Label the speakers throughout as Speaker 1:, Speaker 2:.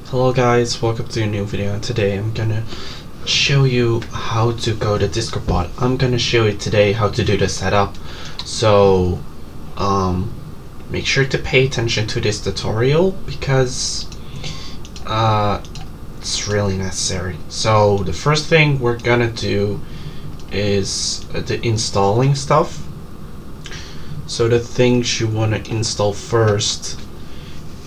Speaker 1: Hello guys, welcome to a new video, and today I'm gonna show you how to go to Discord bot. I'm gonna show you today how to do the setup, so make sure to pay attention to this tutorial because it's really necessary. So the first thing we're gonna do is the installing stuff. So the things you want to install first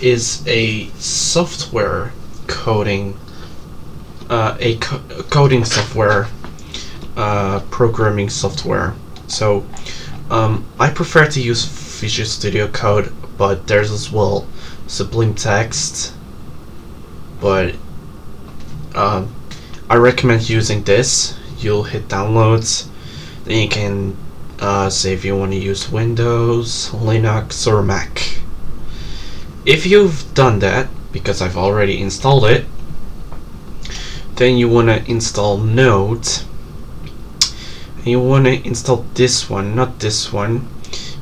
Speaker 1: is a software coding, coding software, programming software. So I prefer to use Visual Studio Code, but there's as well Sublime Text, but I recommend using this. You'll hit downloads, then you can say if you want to use Windows, Linux, or Mac. If you've done that, because I've already installed it, then you want to install Node, and you want to install this one, not this one,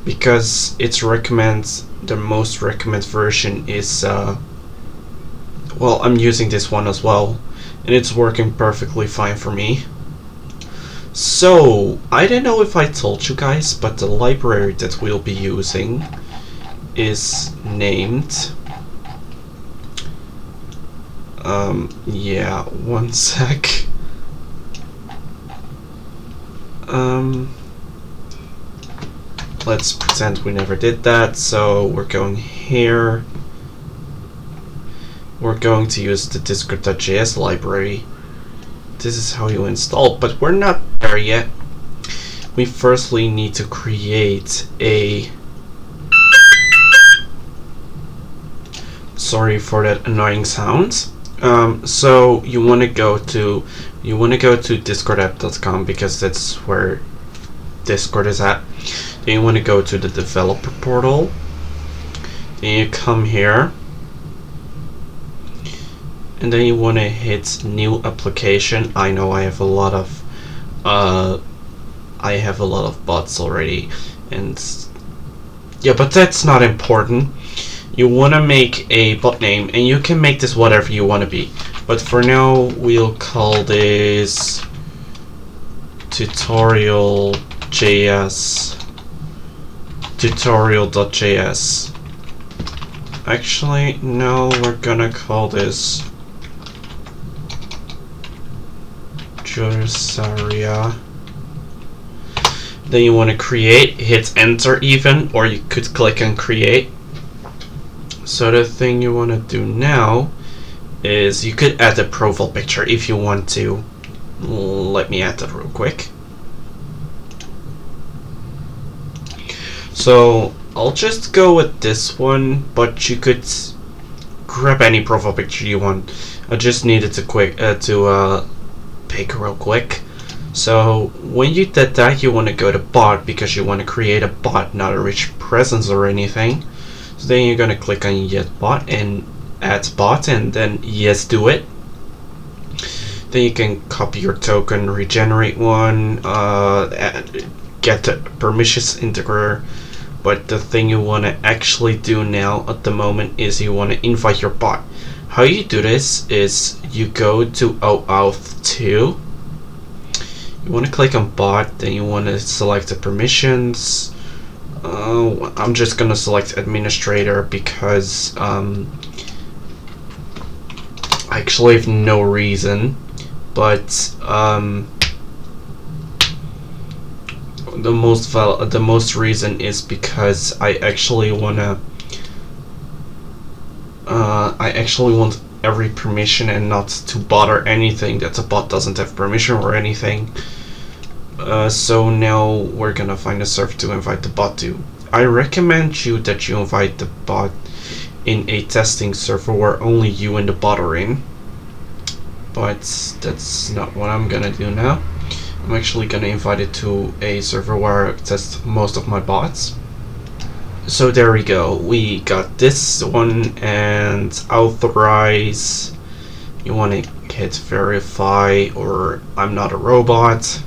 Speaker 1: because it's recommends the most recommended version is well, I'm using this one as well, and it's working perfectly fine for me. So I don't know if I told you guys, but the library that we'll be using is named yeah, one sec. Let's pretend we never did that. So we're going here. We're going to use the Discord.js library. This is how you install, but we're not there yet. We firstly need to create a... Sorry for that annoying sound. So you want to go to discordapp.com because that's where Discord is at. Then you want to go to the developer portal. Then you come here, and then you want to hit new application. I know I have a lot of bots already, and yeah, but that's not important. You want to make a bot name, and you can make this whatever you want to be, but for now we'll call this tutorial.js. Actually, no, we're gonna call this Jursaria. Then you want to create, hit enter even, or you could click on create. So the thing you want to do now is you could add a profile picture if you want to. Let me add that real quick. So I'll just go with this one, but you could grab any profile picture you want. I just needed to pick real quick. So when you did that, you want to go to bot because you want to create a bot, not a rich presence or anything. So then you're gonna click on Yet Bot and Add Bot, and then yes, do it. Then you can copy your token, regenerate one, get the permissions integer. But the thing you want to actually do now at the moment is you want to invite your bot. How you do this is you go to OAuth 2. You want to click on bot, then you want to select the permissions. I'm just gonna select administrator because I actually have no reason, but the most reason is because I actually want every permission and not to bother anything that the bot doesn't have permission or anything. So now we're gonna find a server to invite the bot to. I recommend that you invite the bot in a testing server where only you and the bot are in, but that's not what I'm gonna do now. I'm actually gonna invite it to a server where I test most of my bots. So there we go, we got this one, and authorize. You want to hit verify or I'm not a robot.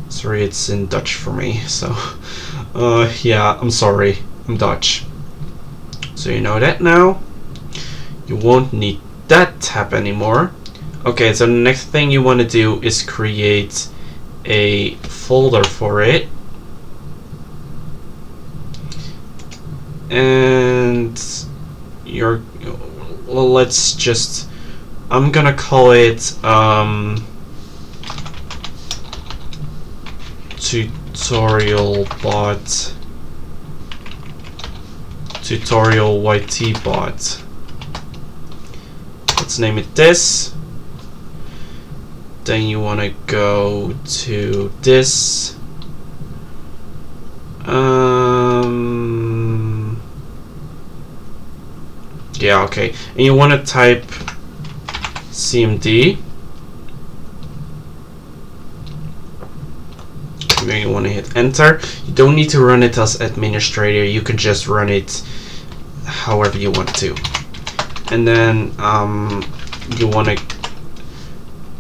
Speaker 1: Sorry, it's in Dutch for me, so yeah, I'm sorry, I'm Dutch. So you know that now. You won't need that tab anymore. Okay, so the next thing you want to do is create a folder for it. And well, let's just, I'm gonna call it tutorial YT bot. Let's name it this. Then you want to go to this. Yeah, okay. And you want to type CMD. Then you want to hit enter. You don't need to run it as administrator. You can just run it however you want to. And then you want to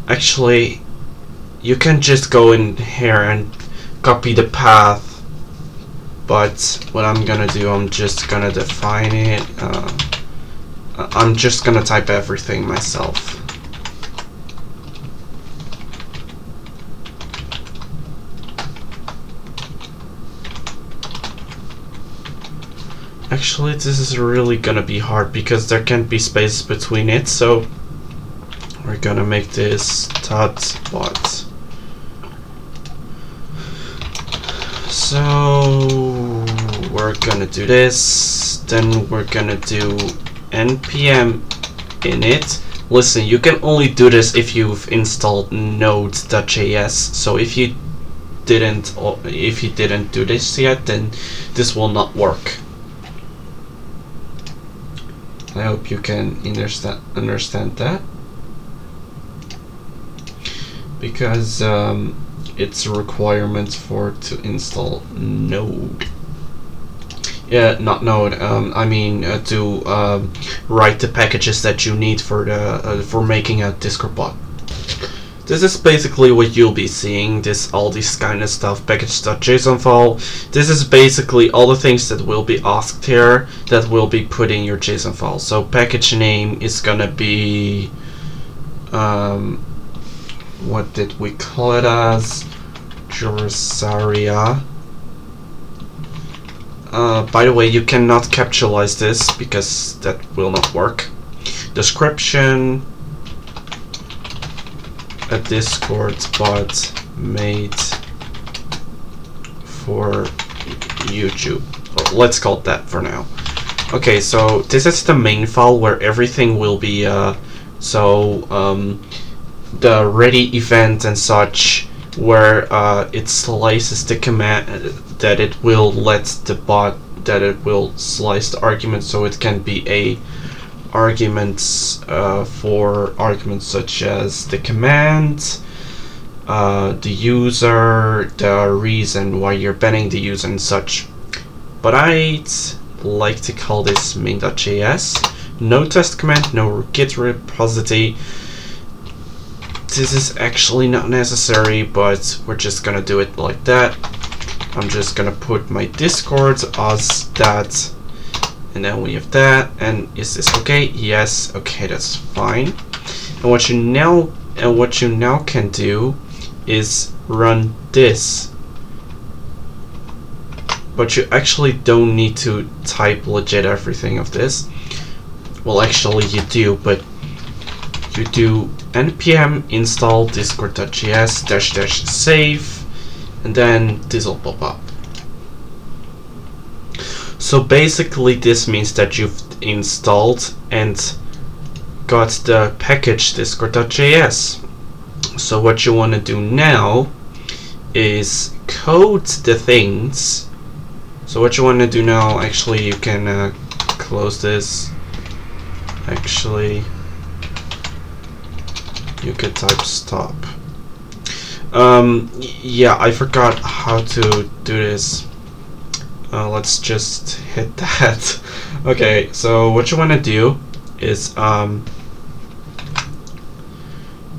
Speaker 1: actually, you can just go in here and copy the path, but what I'm gonna do, I'm just gonna define it. I'm just gonna type everything myself. Actually, this is really gonna be hard because there can't be space between it, so we're gonna make this .bot. So we're gonna do this, then we're gonna do npm init. Listen, you can only do this if you've installed node.js. So if you didn't do this yet, then this will not work. I hope you can understand that, because it's a requirement to install Node. Yeah, not Node. I mean to write the packages that you need for making a Discord bot. This is basically what you'll be seeing. All this kind of stuff. Package.json file. This is basically all the things that will be asked here that will be put in your JSON file. So package name is gonna be what did we call it as? Jurasaria. By the way, you cannot capitalize this because that will not work. Description. A Discord bot made for YouTube. Well, let's call it that for now. Okay, so this is the main file where everything will be the ready event and such, where it slices the command that it will let the bot, that it will slice the argument so it can be a arguments for arguments such as the command, the user, the reason why you're banning the user and such. But I'd like to call this main.js. No test command, no git repository. This is actually not necessary, but we're just gonna do it like that. I'm just gonna put my Discord as that. And then we have that, and is this okay? Yes, okay, that's fine. And what you now can do is run this. But you actually don't need to type legit everything of this. Well, actually you do, but you do npm install discord.js -- save, and then this will pop up. So basically this means that you've installed and got the package discord.js. So what you want to do now is code the things. So what you want to do now, actually you can close this. Actually you could type stop. Yeah, I forgot how to do this. Let's just hit that. Okay, so what you want to do is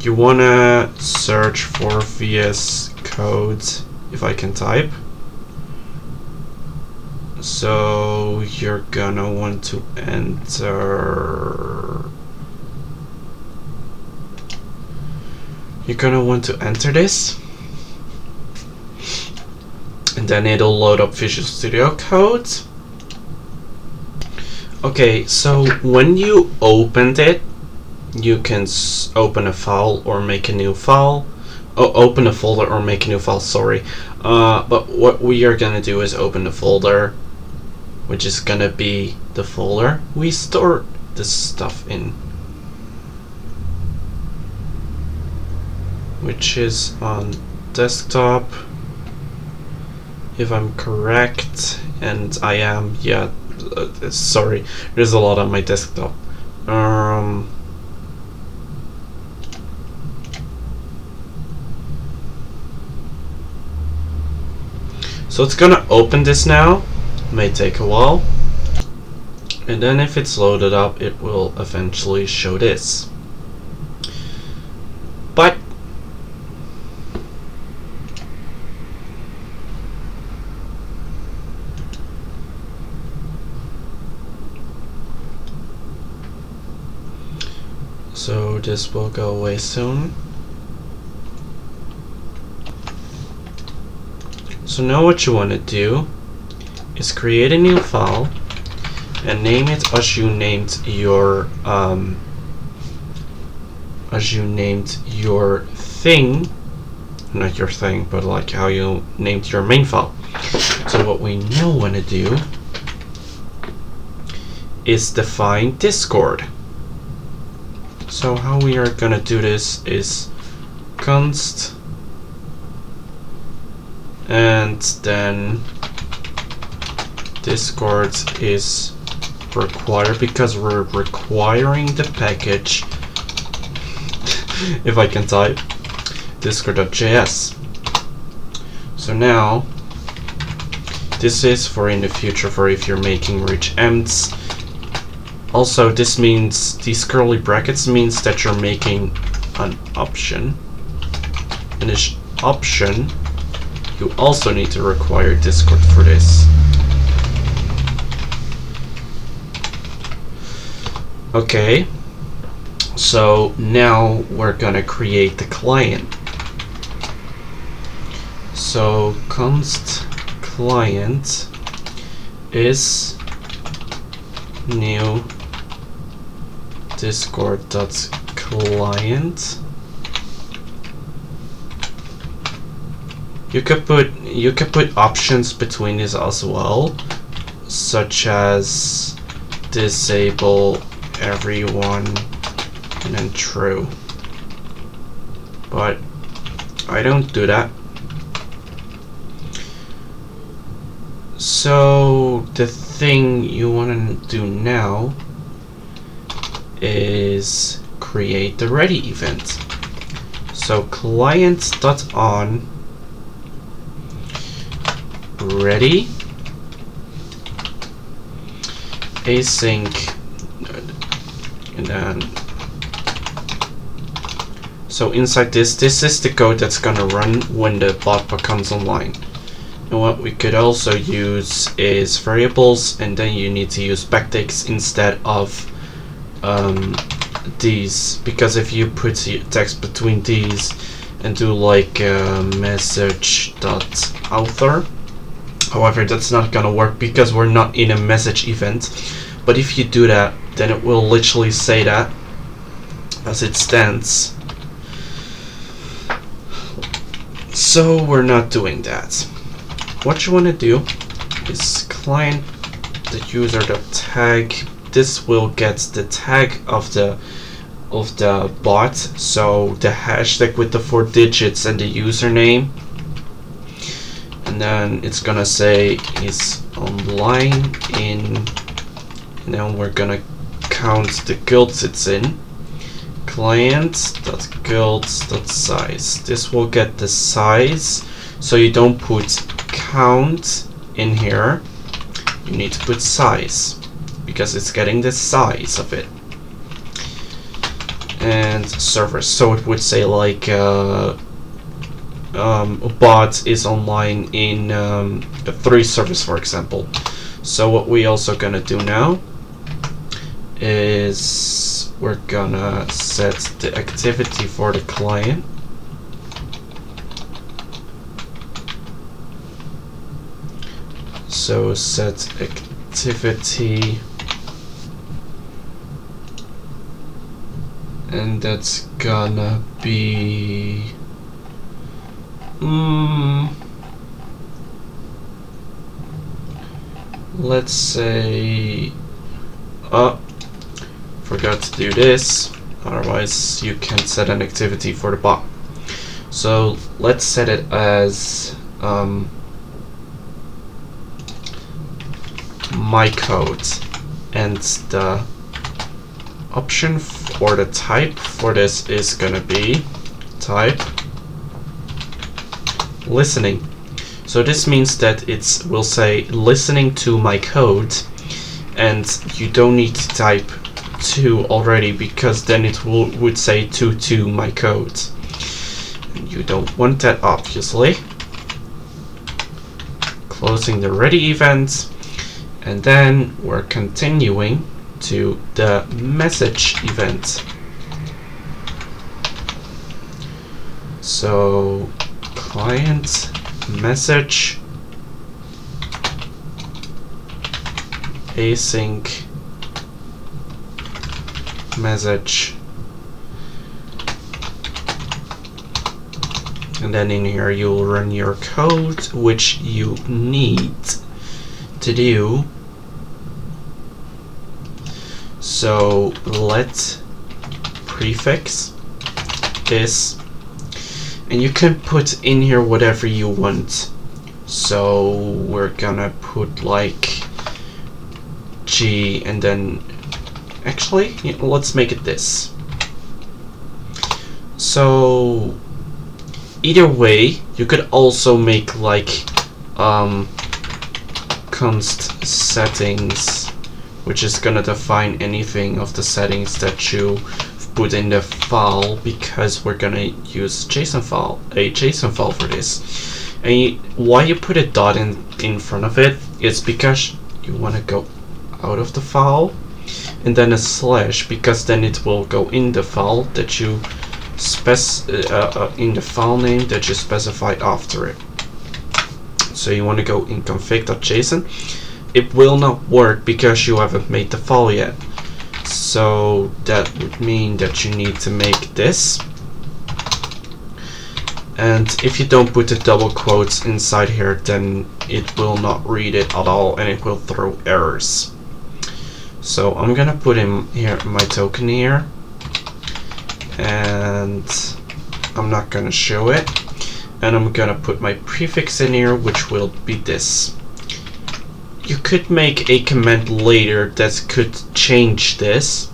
Speaker 1: you want to search for VS Code, if I can type. So you're gonna want to enter you're gonna want to enter this, and then it'll load up Visual Studio Code. Okay, so when you opened it, you can open a file or make a new file. Oh, open a folder or make a new file, sorry. But what we are gonna do is open the folder, which is gonna be the folder we store this stuff in, which is on desktop, if I'm correct, and I am, yeah, sorry, there's a lot on my desktop. So it's gonna open this now, may take a while, and then if it's loaded up, it will eventually show this. But so this will go away soon. So now what you want to do is create a new file and name it as you named your thing, not your thing, but like how you named your main file. So what we now want to do is define Discord. So how we are gonna do this is const and then Discord is required, because we're requiring the package if I can type discord.js. So now this is for in the future, for if you're making rich emts. Also, this means, these curly brackets means that you're making an option, and this option you also need to require Discord for this. Okay, so now we're gonna create the client. So const client is new discord.client. You could put options between these as well, such as disable everyone and then true. But I don't do that. So the thing you want to do now is create the ready event. So client.on ready async, and then so inside this is the code that's gonna run when the bot becomes online. And what we could also use is variables, and then you need to use backticks instead of these, because if you put text between these and do like message.author, however, that's not gonna work because we're not in a message event. But if you do that, then it will literally say that as it stands. So we're not doing that. What you want to do is client the user.tag. This will get the tag of the bot, so the hashtag with the 4 digits and the username. And then it's gonna say is online in, and then we're gonna count the guilds it's in. Client.guilds.size. This will get the size, so you don't put count in here, you need to put size, because it's getting the size of it. And servers, so it would say like a bot is online in 3 servers, for example. So what we also gonna do now is we're gonna set the activity for the client So set activity, and that's gonna be let's say forgot to do this, otherwise you can set an activity for the bot. So let's set it as my code, and the option or the type for this is gonna be type listening. So this means that it will say listening to my code, and you don't need to type to already, because then it would say to my code. And you don't want that, obviously. Closing the ready event, and then we're continuing to the message event. So client message async message, and then in here you'll run your code, which you need to do. So let prefix is, and you can put in here whatever you want. So we're gonna put like G, and then actually let's make it this. So either way, you could also make like const settings, which is gonna define anything of the settings that you put in the file, because we're gonna use a JSON file for this. And why you put a dot in front of it is because you want to go out of the file, and then a slash, because then it will go in the file that you in the file name that you specify after it. So you want to go in config.json. It will not work because you haven't made the file yet. So that would mean that you need to make this. And if you don't put the double quotes inside here, then it will not read it at all, and it will throw errors. So I'm gonna put in here my token here, and I'm not gonna show it. And I'm gonna put my prefix in here, which will be this. You could make a command later that could change this,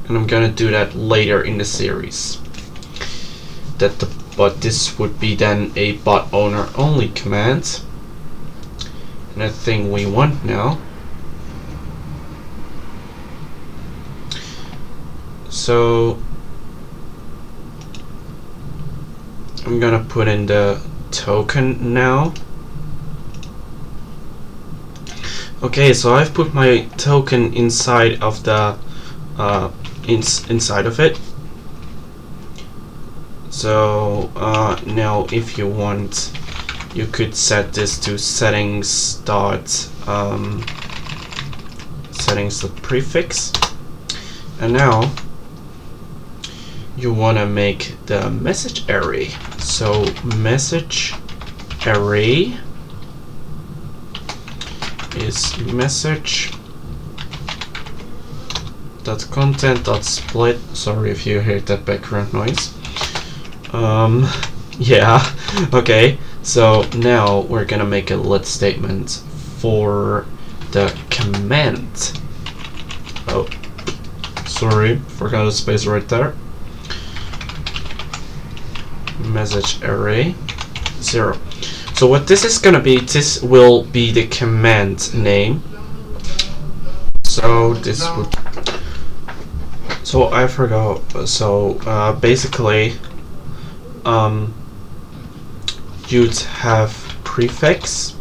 Speaker 1: and I'm gonna do that later in the series. But this would be then a bot owner only command. And the thing we want now. So I'm gonna put in the token now. Okay, so I've put my token inside of the inside of it. So now if you want, you could set this to settings dot prefix, and now you want to make the message array. So message array is message dot content dot split. Sorry if you hear that background noise. Yeah, okay. So now we're gonna make a let statement for the command. Oh, sorry, forgot a space right there. Message array 0. So what this is gonna be, this will be the command name. So this would. So I forgot. So basically, you'd have prefix.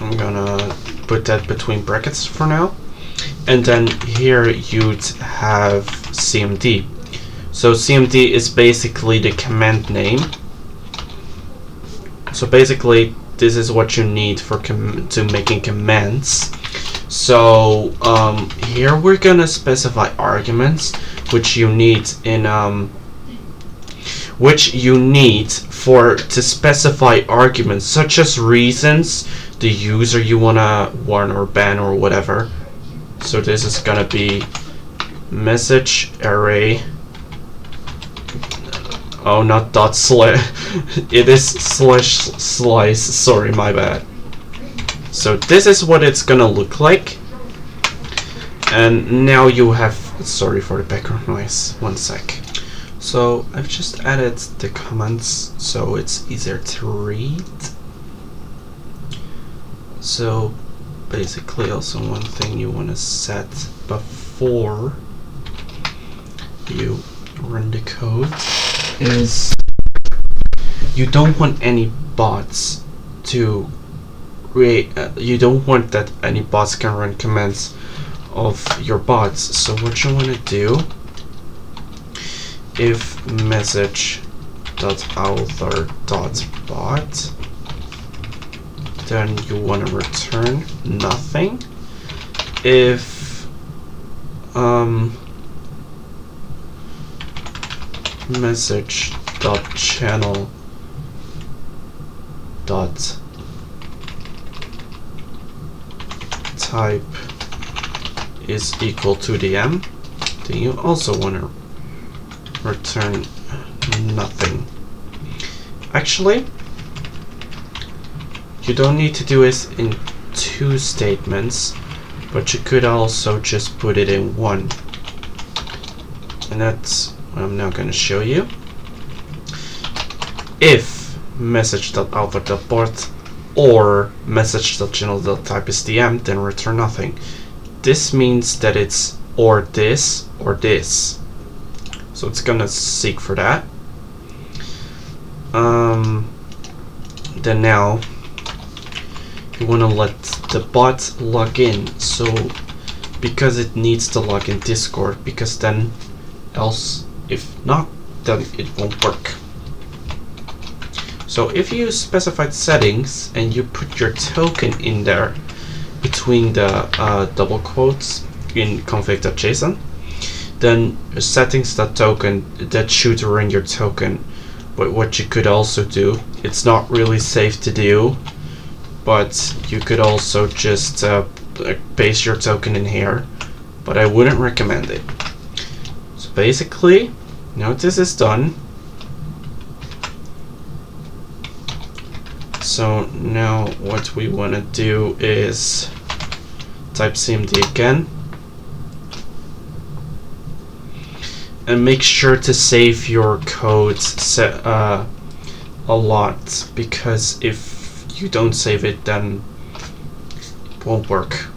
Speaker 1: I'm gonna put that between brackets for now, and then here you'd have CMD. So CMD is basically the command name. So basically this is what you need for to making commands. So here we're gonna specify arguments which you need in to specify arguments such as reasons, the user you wanna warn or ban or whatever. So this is gonna be message array. Oh, not dot slash. It is slash slice. Sorry, my bad. So this is what it's gonna look like. And now you have. Sorry for the background noise. One sec. So I've just added the comments so it's easier to read. So basically, also one thing you want to set before you run the code is you don't want any bots to you don't want that any bots can run commands of your bots. So what you want to do, if message.author.bot, then you want to return nothing. If message.channel.type is equal to the m, then you also want to return nothing. Actually, you don't need to do it in 2 statements, but you could also just put it in 1. And that's what I'm now going to show you. If message.author.bot or message.channel.type is the m, then return nothing. This means that it's or this or this. So it's going to seek for that. Then now you want to let the bot log in, so because it needs to log in Discord, because then else if not, then it won't work. So if you specified settings and you put your token in there between the double quotes in config.json, then settings.token, that should run your token. But what you could also do, it's not really safe to do, but you could also just paste your token in here, but I wouldn't recommend it. So basically, now this is done. So now what we want to do is type cmd again, and make sure to save your code a lot, because if you don't save it, then it won't work.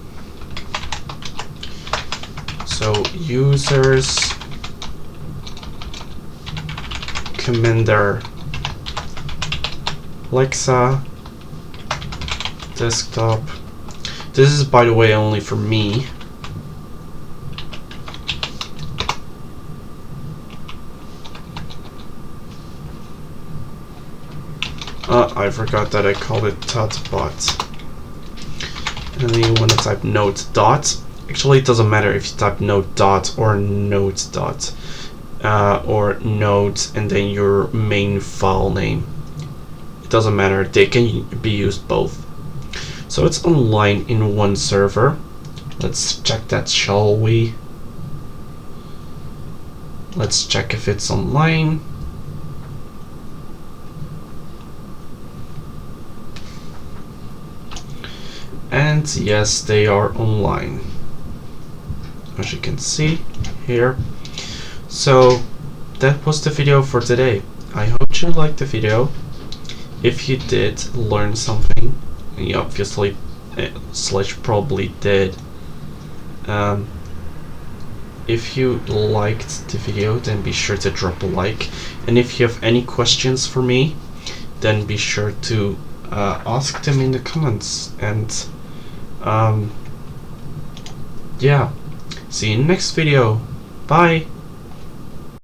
Speaker 1: So users commander Alexa desktop. This is, by the way, only for me. I forgot that I called it .bot. And then you want to type node dot. Actually, it doesn't matter if you type node dot or node dot or node and then your main file name. It doesn't matter. They can be used both. So it's online in one server. Let's check that, shall we? Let's check if it's online. And yes, they are online, as you can see here. So that was the video for today. I hope you liked the video. If you did learn something, and you obviously / probably did, if you liked the video, then be sure to drop a like, and if you have any questions for me, then be sure to ask them in the comments. And yeah, see you in the next video. Bye.